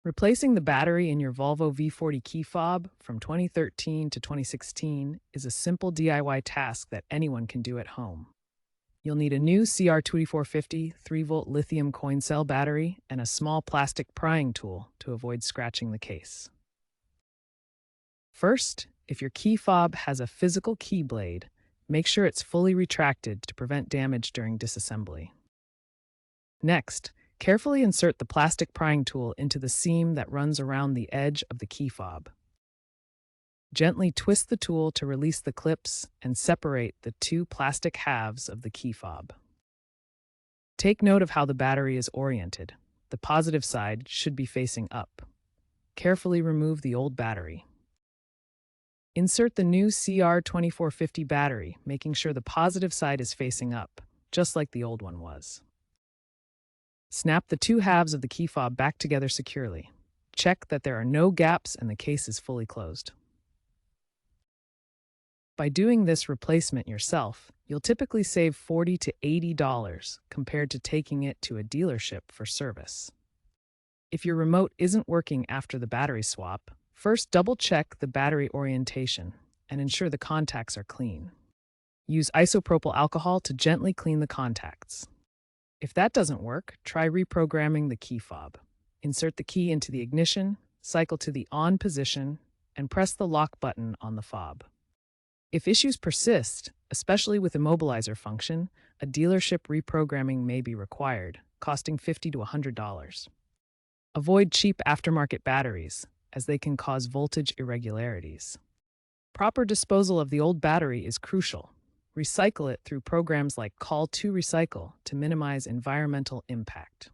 Replacing the battery in your Volvo V40 key fob from 2013 to 2016 is a simple DIY task that anyone can do at home. You'll need a new CR2450 3-volt lithium coin cell battery and a small plastic prying tool to avoid scratching the case. First, if your key fob has a physical key blade, make sure it's fully retracted to prevent damage during disassembly. Next, carefully insert the plastic prying tool into the seam that runs around the edge of the key fob. Gently twist the tool to release the clips and separate the two plastic halves of the key fob. Take note of how the battery is oriented. The positive side should be facing up. Carefully remove the old battery. Insert the new CR2450 battery, making sure the positive side is facing up, just like the old one was. Snap the two halves of the key fob back together securely. Check that there are no gaps and the case is fully closed. By doing this replacement yourself, you'll typically save $40 to $80 compared to taking it to a dealership for service. If your remote isn't working after the battery swap, first double-check the battery orientation and ensure the contacts are clean. Use isopropyl alcohol to gently clean the contacts. If that doesn't work, try reprogramming the key fob. Insert the key into the ignition, cycle to the on position, and press the lock button on the fob. If issues persist, especially with immobilizer function, a dealership reprogramming may be required, costing $50 to $100. Avoid cheap aftermarket batteries, as they can cause voltage irregularities. Proper disposal of the old battery is crucial. Recycle it through programs like Call to Recycle to minimize environmental impact.